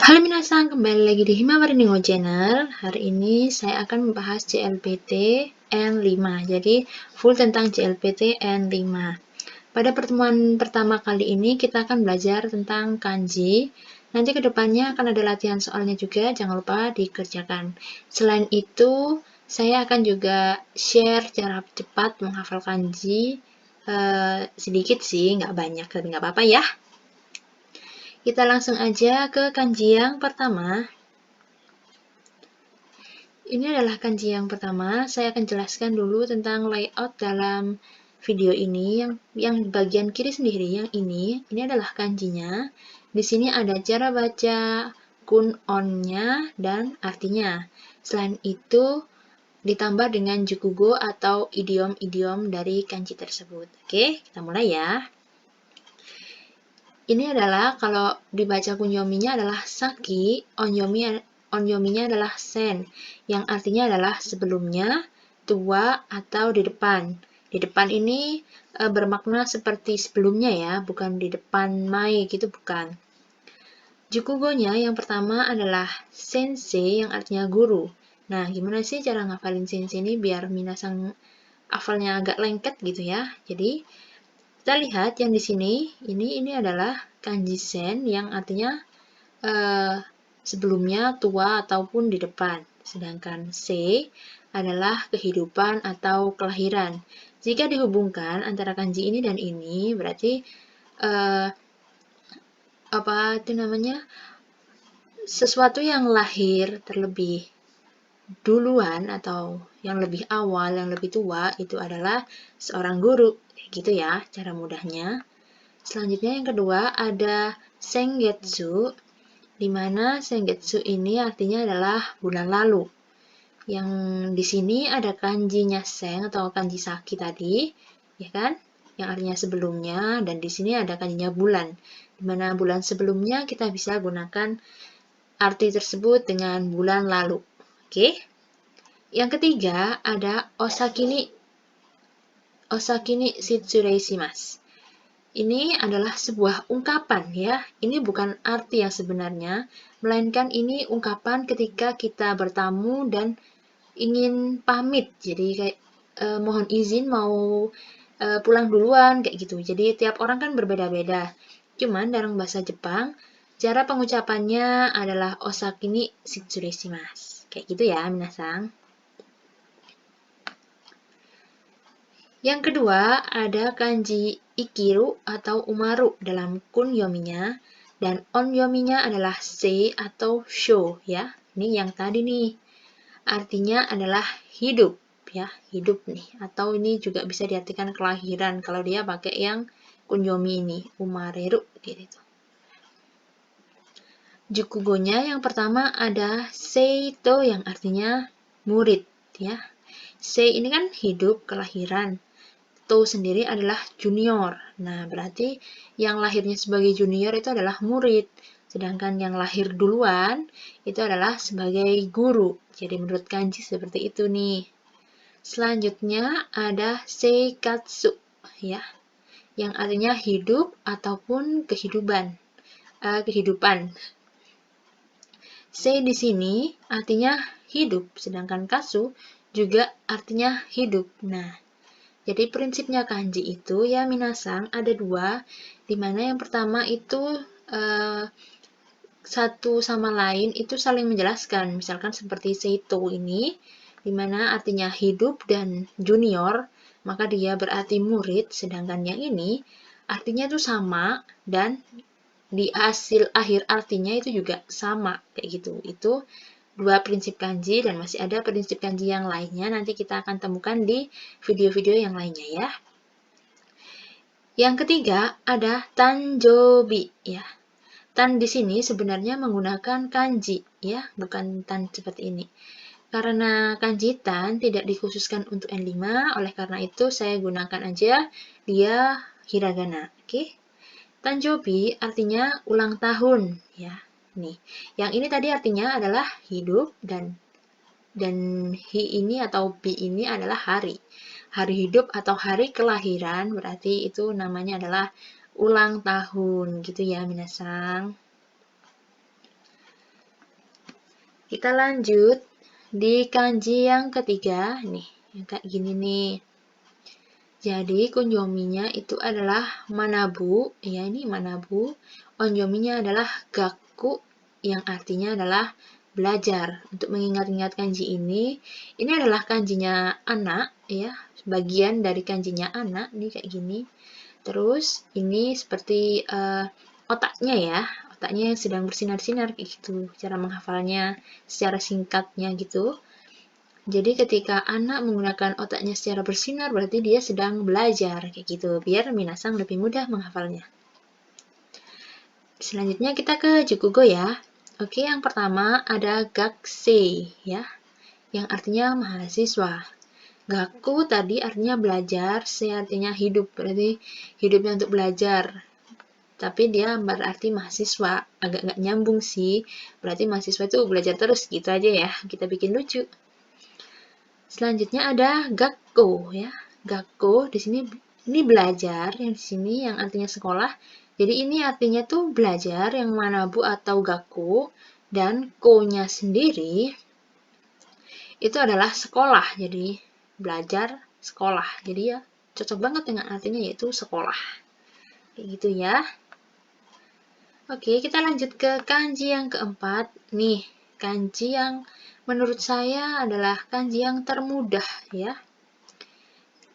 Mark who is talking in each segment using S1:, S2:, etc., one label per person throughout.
S1: Halo minasan, kembali lagi di Himawari Ningo Channel. Hari ini saya akan membahas JLPT N5. Jadi full tentang JLPT N5. Pada pertemuan pertama kali ini kita akan belajar tentang kanji. Nanti kedepannya akan ada latihan soalnya juga, jangan lupa dikerjakan. Selain itu, saya akan juga share cara cepat menghafal kanji. Sedikit sih, nggak banyak, tapi nggak apa-apa ya. Kita langsung aja ke kanji yang pertama. Ini adalah kanji yang pertama. Saya akan jelaskan dulu tentang layout dalam video ini. Yang bagian kiri sendiri, yang ini adalah kanjinya. Di sini ada cara baca, kun-on-nya, dan artinya. Selain itu, ditambah dengan jukugo atau idiom-idiom dari kanji tersebut. Oke, kita mulai ya. Ini adalah kalau dibaca kunyominya adalah saki, onyominya adalah sen, yang artinya adalah sebelumnya, tua, atau di depan. Di depan ini bermakna seperti sebelumnya ya, bukan di depan mai gitu, bukan. Jukugonya yang pertama adalah sensei, yang artinya guru. Nah, gimana sih cara ngafalin sensei ini biar minasang hafalnya agak lengket gitu ya. Jadi, kita lihat yang di sini, ini adalah kanji sen yang artinya sebelumnya, tua, ataupun di depan. Sedangkan se adalah kehidupan atau kelahiran. Jika dihubungkan antara kanji ini dan ini, berarti sesuatu yang lahir terlebih duluan atau yang lebih awal, yang lebih tua, itu adalah seorang guru. Gitu ya, cara mudahnya. Selanjutnya yang kedua ada sengetsu, di mana sengetsu ini artinya adalah bulan lalu. Yang di sini ada kanjinya seng atau kanji saki tadi, ya kan? Yang artinya sebelumnya, dan di sini ada kanjinya bulan. Di mana bulan sebelumnya kita bisa gunakan arti tersebut dengan bulan lalu. Oke? Yang ketiga ada osakini shitsurei shimasu. Ini adalah sebuah ungkapan ya. Ini bukan arti yang sebenarnya, melainkan ini ungkapan ketika kita bertamu dan ingin pamit. Jadi kayak mohon izin mau pulang duluan kayak gitu. Jadi tiap orang kan berbeda-beda. Cuman dalam bahasa Jepang, cara pengucapannya adalah osakini shitsurei shimasu. Kayak gitu ya, minasang. Yang kedua, ada kanji ikiru atau umaru dalam kun yominya, dan on yominya adalah sei atau sho ya. Ini yang tadi nih. Artinya adalah hidup ya, hidup nih. Atau ini juga bisa diartikan kelahiran kalau dia pakai yang kun yomi ini, umareru gitu. Jukugonya yang pertama ada seito yang artinya murid ya. Sei ini kan hidup, kelahiran. To sendiri adalah junior. Nah, berarti yang lahirnya sebagai junior itu adalah murid. Sedangkan yang lahir duluan itu adalah sebagai guru. Jadi menurut kanji seperti itu nih. Selanjutnya ada seikatsu ya, yang artinya hidup ataupun kehidupan. Sei di sini artinya hidup, sedangkan katsu juga artinya hidup. Nah, jadi prinsipnya kanji itu ya minasang ada dua, dimana yang pertama itu satu sama lain itu saling menjelaskan. Misalkan seperti seito ini, dimana artinya hidup dan junior, maka dia berarti murid, sedangkan yang ini artinya itu sama dan di hasil akhir artinya itu juga sama kayak gitu. Itu dua prinsip kanji, dan masih ada prinsip kanji yang lainnya nanti kita akan temukan di video-video yang lainnya ya. Yang ketiga ada tanjobi ya. Tan di sini sebenarnya menggunakan kanji ya, bukan tan seperti ini. Karena kanji tan tidak dikhususkan untuk N5, oleh karena itu saya gunakan aja dia hiragana. Oke. Tanjobi artinya ulang tahun ya. Nih, yang ini tadi artinya adalah hidup, dan hi ini atau bi ini adalah hari. Hari hidup atau hari kelahiran, berarti itu namanya adalah ulang tahun gitu ya minasang. Kita lanjut di kanji yang ketiga nih, yang kayak gini nih. Jadi kunjominya itu adalah manabu, ya ini manabu. Onjominya adalah gaku, yang artinya adalah belajar. Untuk mengingat-ingat kanji ini adalah kanjinya anak, ya, bagian dari kanjinya anak, nih kayak gini. Terus ini seperti otaknya ya, otaknya yang sedang bersinar-sinar kayak gitu, cara menghafalnya secara singkatnya gitu. Jadi ketika anak menggunakan otaknya secara bersinar, berarti dia sedang belajar, kayak gitu, biar minasang lebih mudah menghafalnya. Selanjutnya kita ke jukugo ya. Oke, yang pertama ada gakusei ya, yang artinya mahasiswa. Gaku tadi artinya belajar, sei artinya hidup, berarti hidupnya untuk belajar. Tapi dia berarti mahasiswa, agak nggak nyambung sih, berarti mahasiswa itu belajar terus, gitu aja ya, kita bikin lucu. Selanjutnya ada gakko ya. Gakko di sini ini belajar, yang di sini yang artinya sekolah. Jadi ini artinya tuh belajar, yang manabu atau gakko, dan ko-nya sendiri itu adalah sekolah. Jadi belajar sekolah. Jadi ya cocok banget dengan artinya yaitu sekolah. Kayak gitu ya. Oke, kita lanjut ke kanji yang keempat. Nih, kanji yang menurut saya adalah kanji yang termudah ya.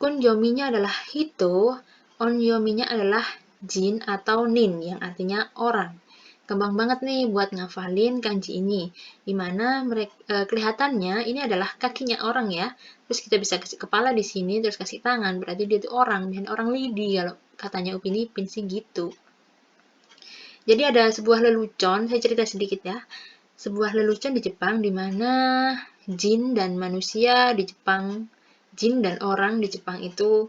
S1: Kunjominya adalah hito, onyominya adalah jin atau nin yang artinya orang. Gampang banget nih buat ngafalin kanji ini. Dimana kelihatannya ini adalah kakinya orang ya. Terus kita bisa kasih kepala di sini, terus kasih tangan. Berarti dia itu orang, dan orang lidi kalau katanya Upin Ipin sih gitu. Jadi ada sebuah lelucon, saya cerita sedikit ya. Sebuah lelucon di Jepang di mana jin dan manusia di Jepang, jin dan orang di Jepang itu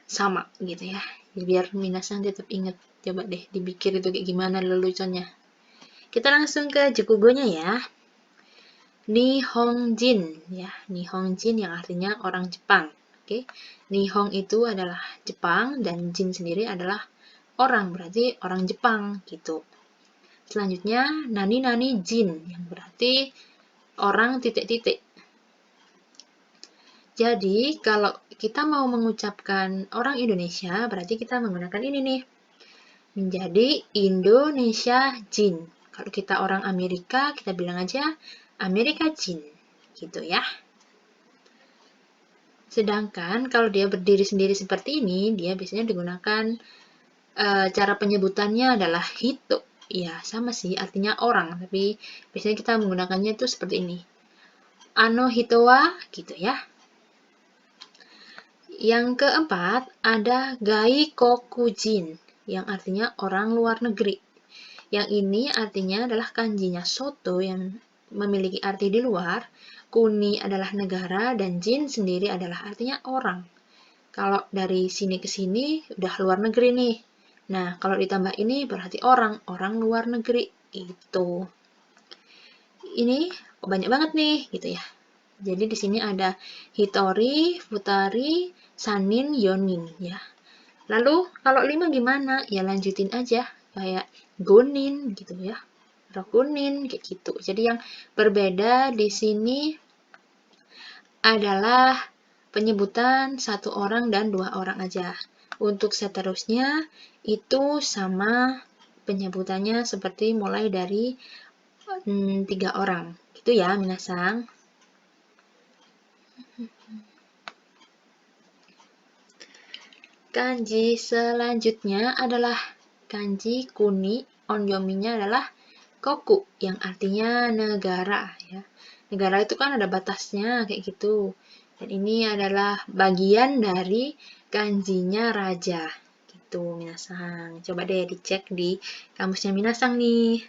S1: sama gitu ya. Biar minasang tetap ingat. Coba deh dipikir itu kayak gimana leluconnya. Kita langsung ke jukugonya ya. Nihongjin ya. Nihongjin yang artinya orang Jepang. Oke. Nihong itu adalah Jepang dan jin sendiri adalah orang, berarti orang Jepang gitu. Selanjutnya nani-nani jin yang berarti orang titik-titik. Jadi kalau kita mau mengucapkan orang Indonesia berarti kita menggunakan ini nih. Menjadi Indonesia jin. Kalau kita orang Amerika kita bilang aja Amerika jin. Gitu ya. Sedangkan kalau dia berdiri sendiri seperti ini, dia biasanya digunakan cara penyebutannya adalah hito. Ya, sama sih, artinya orang. Tapi biasanya kita menggunakannya itu seperti ini. Ano hito wa, gitu ya. Yang keempat, ada gaikokujin, yang artinya orang luar negeri. Yang ini artinya adalah kanjinya soto yang memiliki arti di luar, kuni adalah negara, dan jin sendiri adalah artinya orang. Kalau dari sini ke sini udah luar negeri nih. Nah, kalau ditambah ini berarti orang luar negeri. Itu. Ini banyak banget nih, gitu ya. Jadi di sini ada Hitori, Futari, Sanin, Yonin ya. Lalu kalau 5 gimana? Ya lanjutin aja kayak Gonin gitu ya. Rokunin kayak gitu. Jadi yang berbeda di sini adalah penyebutan satu orang dan dua orang aja. Untuk seterusnya itu sama penyebutannya seperti mulai dari 3 orang. Gitu ya, minasang. Kanji selanjutnya adalah kanji kuni, onyominya adalah koku, yang artinya negara ya. Negara itu kan ada batasnya kayak gitu. Dan ini adalah bagian dari kanjinya raja. Gitu, minasang. Coba deh dicek di kamusnya minasang nih.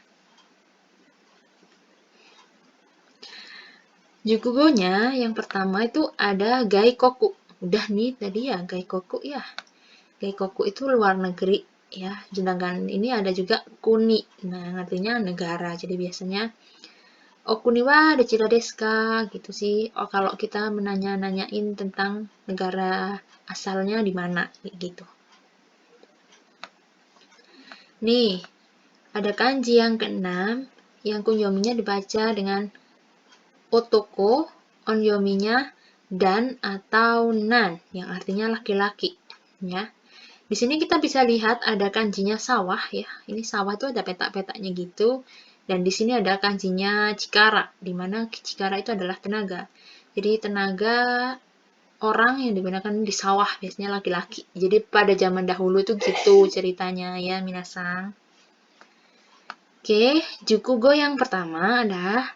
S1: Jukugonya yang pertama itu ada gaikoku. Udah nih tadi ya gaikoku ya. Gaikoku itu luar negeri ya. Sedangkan ini ada juga kuni. Nah, artinya negara. Jadi biasanya okuni wa dechira desu ka gitu sih. Oh, kalau kita menanya-nanyain tentang negara asalnya di mana gitu. Nih, ada kanji yang keenam yang kunyominya dibaca dengan otoko, onyominya dan atau nan, yang artinya laki-laki. Ya. Di sini kita bisa lihat ada kanjinya sawah ya. Ini sawah tuh ada petak-petaknya gitu. Dan di sini ada kanjinya cikara, di mana cikara itu adalah tenaga. Jadi tenaga orang yang digunakan di sawah biasanya laki-laki. Jadi pada zaman dahulu tuh gitu ceritanya ya minasang. Oke, jukugo yang pertama adalah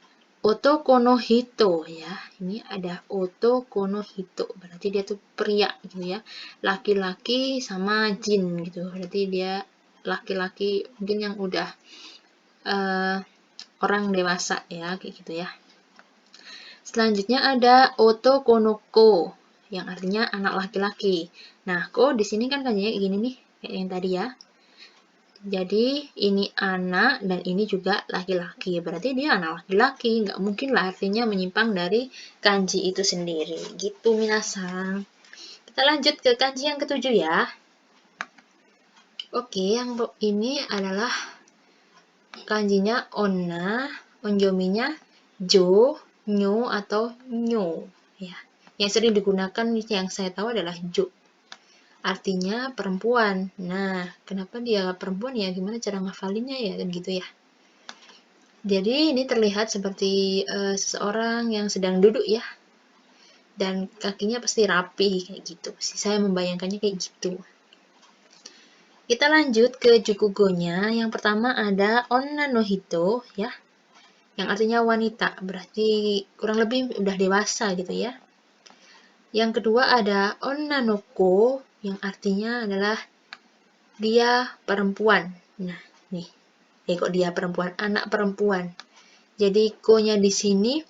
S1: otoko no hito ya. Ini ada otoko no hito. Berarti dia tuh pria gitu ya. Laki-laki sama jin gitu. Berarti dia laki-laki mungkin yang udah orang dewasa ya kayak gitu ya. Selanjutnya ada otoko no ko yang artinya anak laki-laki. Nah, ko di sini kan kanjinya kayak gini nih, kayak yang tadi ya. Jadi ini anak dan ini juga laki-laki. Berarti dia anak laki-laki. Nggak mungkin lah artinya menyimpang dari kanji itu sendiri. Gitu minasang. Kita lanjut ke kanji yang ketujuh ya. Oke, yang ini adalah kanjinya onna, onjominya jo, nyo atau nyo. Ya. Yang sering digunakan yang saya tahu adalah jo. Artinya perempuan. Nah, kenapa dia perempuan ya? Gimana cara ngafalinnya ya? Kan gitu ya. Jadi ini terlihat seperti seseorang yang sedang duduk ya. Dan kakinya pasti rapi kayak gitu. Saya membayangkannya kayak gitu. Kita lanjut ke jukugonya. Yang pertama ada onna no hito ya. Yang artinya wanita. Berarti kurang lebih udah dewasa gitu ya. Yang kedua ada onna no ko yang artinya adalah dia perempuan. Nah, nih. Kok dia perempuan? Anak perempuan. Jadi ko-nya di sini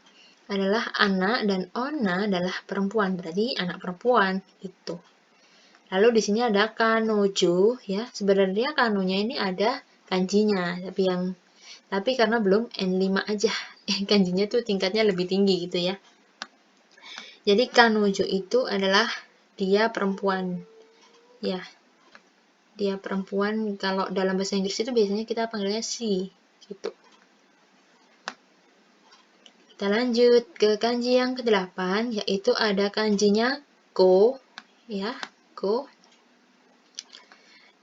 S1: adalah anak dan onna adalah perempuan. Berarti anak perempuan itu. Lalu di sini ada kanojo ya. Sebenarnya kanonya ini ada kanjinya, tapi karena belum N5 aja. Kanjinya tuh tingkatnya lebih tinggi gitu ya. Jadi kanojo itu adalah dia perempuan. Ya. Dia perempuan, kalau dalam bahasa Inggris itu biasanya kita panggilnya she gitu. Kita lanjut ke kanji yang ke-8, yaitu ada kanjinya ko ya, ko.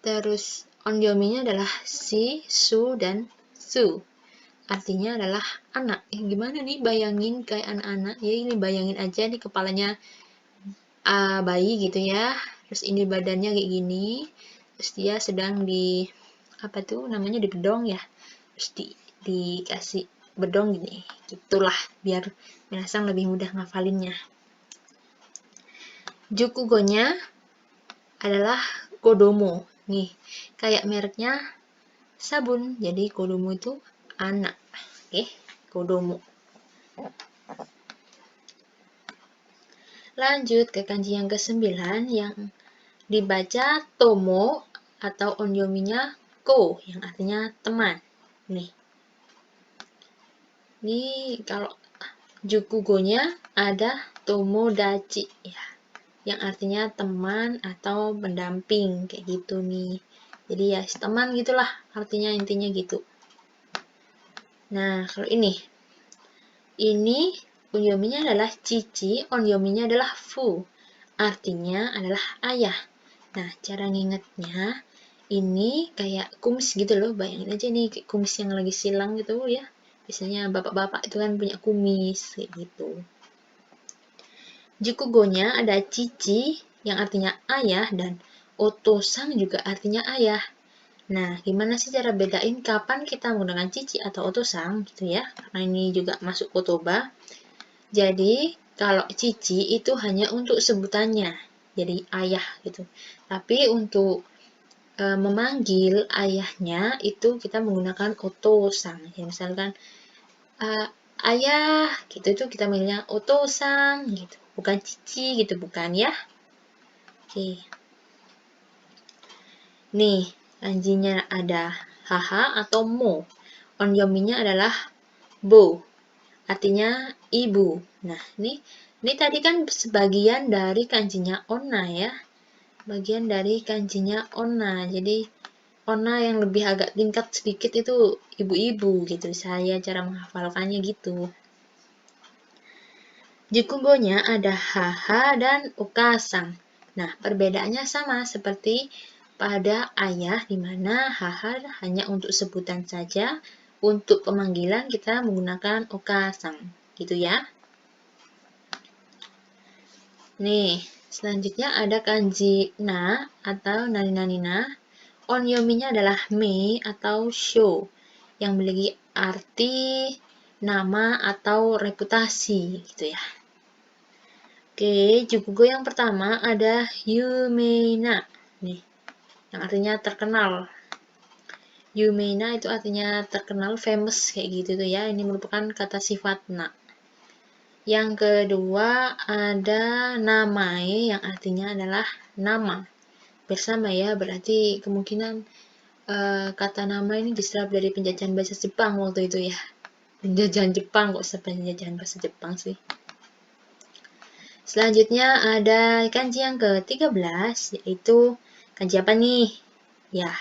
S1: Terus onyominya adalah si, su dan su. Artinya adalah anak. Gimana nih bayangin kayak anak-anak? Ya ini bayangin aja nih kepalanya bayi gitu ya. Terus ini badannya kayak gini. Terus dia sedang apa tuh namanya digedong ya. Terus dikasih bedong gini. Gitulah biar minasang lebih mudah ngafalinnya. Jukugonya adalah kodomo. Nih, kayak mereknya sabun. Jadi kodomo itu anak. Oke, kodomo. Lanjut ke kanji yang ke-9 yang dibaca tomo atau onyominya ko yang artinya teman. Nih. Ini kalau jukugonya ada tomodachi ya. Yang artinya teman atau pendamping kayak gitu nih. Jadi ya teman gitulah artinya intinya gitu. Nah, kalau ini onyominya adalah cici, onyominya adalah fu. Artinya adalah ayah. Nah, cara ngingetnya ini kayak kumis gitu loh. Bayangin aja nih kayak kumis yang lagi silang gitu ya. Biasanya bapak-bapak itu kan punya kumis kayak gitu. Jukugonya ada cici yang artinya ayah dan otosang juga artinya ayah. Nah, gimana sih cara bedain kapan kita menggunakan cici atau otosang gitu ya? Karena ini juga masuk kotoba. Jadi, kalau cici itu hanya untuk sebutannya, jadi ayah gitu. Tapi untuk memanggil ayahnya itu kita menggunakan otosang. Ya, misalkan ayah gitu itu kita manggilnya otosang gitu. Bukan cici gitu, bukan ya. Oke. Nih, kanjinya ada haha atau mo. Onyominya adalah bo. Artinya ibu. Nah, ini tadi kan sebagian dari kanjinya onna ya. Bagian dari kanjinya onna. Jadi onna yang lebih agak tingkat sedikit itu ibu-ibu gitu. Saya cara menghafalkannya gitu. Jukugonya ada HH dan ukasang. Nah, perbedaannya sama seperti pada ayah, di mana HH hanya untuk sebutan saja, untuk pemanggilan kita menggunakan ukasang, gitu ya. Nih, selanjutnya ada kanji na atau nani-nani-na. Onyominya adalah me atau sho, yang memiliki arti nama atau reputasi, gitu ya. Oke, jukugo yang pertama ada yumeina. Nih, yang artinya terkenal. Yumeina itu artinya terkenal, famous kayak gitu tuh ya. Ini merupakan kata sifat na. Yang kedua ada namae yang artinya adalah nama. Bersama ya, berarti kemungkinan kata nama ini diserap dari penjajahan bahasa Jepang waktu itu ya. Penjajahan Jepang, kok penjajahan bahasa Jepang sih. Selanjutnya ada kanji yang ke-13, yaitu kanji apa nih? Ya,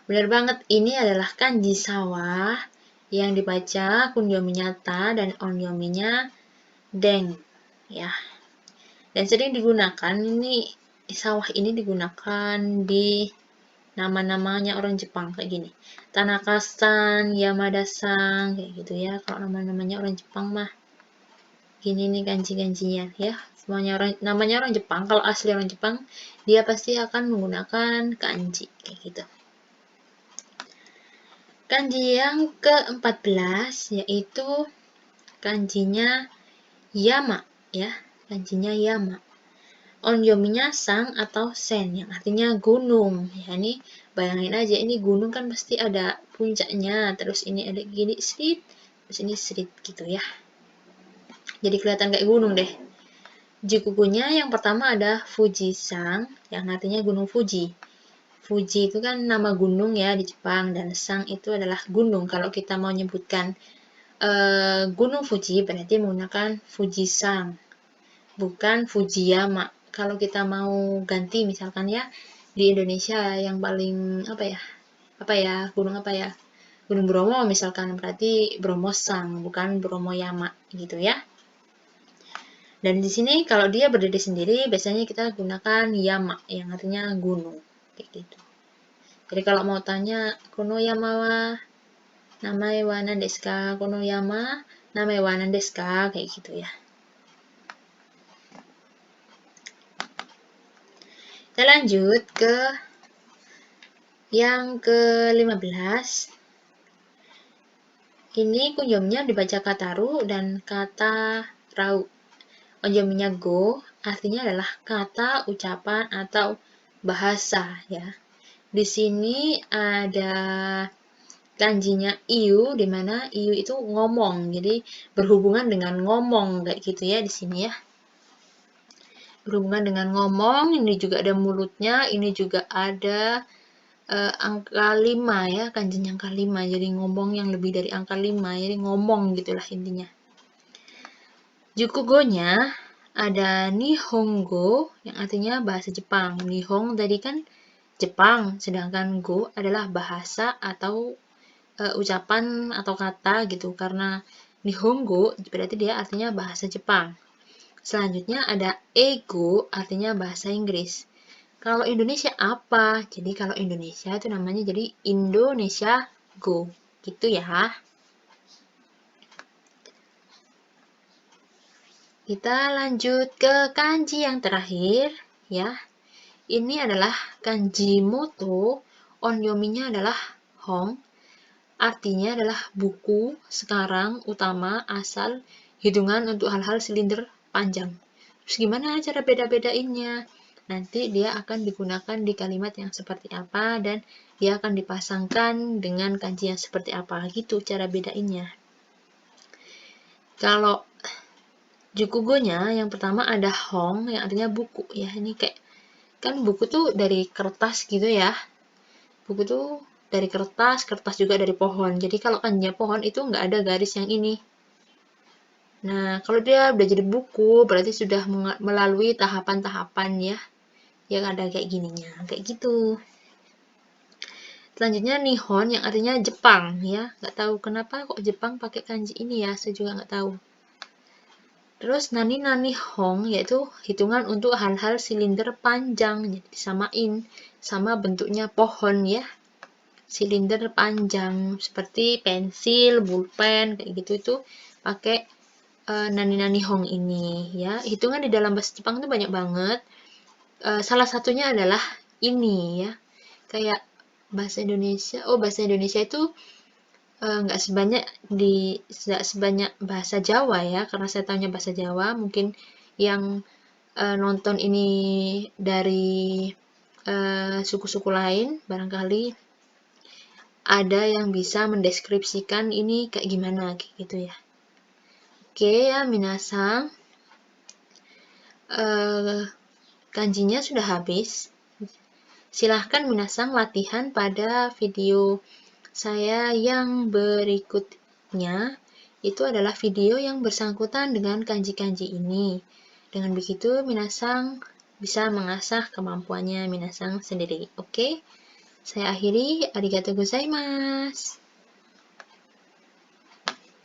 S1: benar banget, ini adalah kanji sawah yang dibaca kunyominya ta dan onyominya deng, ya. Dan sering digunakan, ini sawah ini digunakan di nama-namanya orang Jepang kayak gini. Tanaka-san, Yamada-san, kayak gitu ya. Kalau nama-namanya orang Jepang mah gini nih kanji-kanjinya ya. Semuanya namanya orang Jepang. Kalau asli orang Jepang, dia pasti akan menggunakan kanji kayak gitu. Kanji yang ke-14 yaitu kanjinya Yama ya. Kanjinya Yama. Onyominya sang atau sen yang artinya gunung. Ya, ini bayangin aja, ini gunung kan pasti ada puncaknya, terus ini ada gini street, terus ini street gitu ya. Jadi kelihatan kayak gunung deh. Jukugunya yang pertama ada Fuji-sang yang artinya gunung Fuji. Fuji itu kan nama gunung ya di Jepang, dan sang itu adalah gunung. Kalau kita mau nyebutkan gunung Fuji berarti menggunakan Fuji-sang, bukan Fujiyama. Kalau kita mau ganti misalkan ya, di Indonesia yang paling gunung apa ya, Gunung Bromo misalkan, berarti Bromo-sang bukan Bromoyama gitu ya. Dan di sini kalau dia berdiri sendiri biasanya kita gunakan Yama yang artinya gunung kayak gitu. Jadi kalau mau tanya Konoyama wa namae wa nan desu ka, Konoyama namae wa nan desu ka, kayak gitu ya. Kita lanjut ke yang ke-15. Ini kunjomnya dibaca kataru dan kata rau. Kunjomnya go artinya adalah kata, ucapan, atau bahasa ya. Di sini ada kanjinya iu, di mana iu itu ngomong. Jadi berhubungan dengan ngomong kayak gitu ya di sini ya. Berhubungan dengan ngomong, ini juga ada mulutnya, ini juga ada angka 5 ya, kanjinya angka 5. Jadi ngomong yang lebih dari angka 5, jadi ngomong gitulah intinya. Jukugonya ada Nihongo yang artinya bahasa Jepang. Nihong tadi kan Jepang, sedangkan go adalah bahasa atau ucapan atau kata gitu. Karena Nihongo berarti dia artinya bahasa Jepang. Selanjutnya ada ego artinya bahasa Inggris. Kalau Indonesia apa? Jadi kalau Indonesia itu namanya jadi Indonesia Go. Gitu ya. Kita lanjut ke kanji yang terakhir ya. Ini adalah kanji moto. Onyominya adalah hong. Artinya adalah buku, sekarang, utama, asal, hitungan untuk hal-hal silinder panjang. Terus gimana cara beda-bedainnya? Nanti dia akan digunakan di kalimat yang seperti apa, dan dia akan dipasangkan dengan kanji yang seperti apa. Gitu cara bedainnya. Kalau jukugonya yang pertama ada hong yang artinya buku ya. Ini kayak kan buku tuh dari kertas gitu ya. Buku tuh dari kertas juga dari pohon. Jadi kalau kanjinya pohon itu nggak ada garis yang ini. Nah, kalau dia udah jadi buku berarti sudah melalui tahapan-tahapan ya. Yang ada kayak gininya, kayak gitu. Selanjutnya Nihon yang artinya Jepang ya. Nggak tahu kenapa kok Jepang pakai kanji ini ya, saya juga nggak tahu. Terus nani hong yaitu hitungan untuk hal-hal silinder panjang, jadi disamain sama bentuknya pohon ya. Silinder panjang seperti pensil, pulpen kayak gitu itu pakai nani hong ini ya. Hitungan di dalam bahasa Jepang itu banyak banget. Salah satunya adalah ini ya. Kayak bahasa Indonesia itu nggak sebanyak bahasa Jawa ya, karena saya tanya bahasa Jawa. Mungkin yang nonton ini dari suku-suku lain, barangkali ada yang bisa mendeskripsikan ini kayak gimana gitu ya. Oke ya, minasang, kanjinya sudah habis. Silahkan minasang latihan pada video saya yang berikutnya. Itu adalah video yang bersangkutan dengan kanji-kanji ini. Dengan begitu, minasang bisa mengasah kemampuannya minasang sendiri. Oke? Saya akhiri. Arigatou gozaimasu.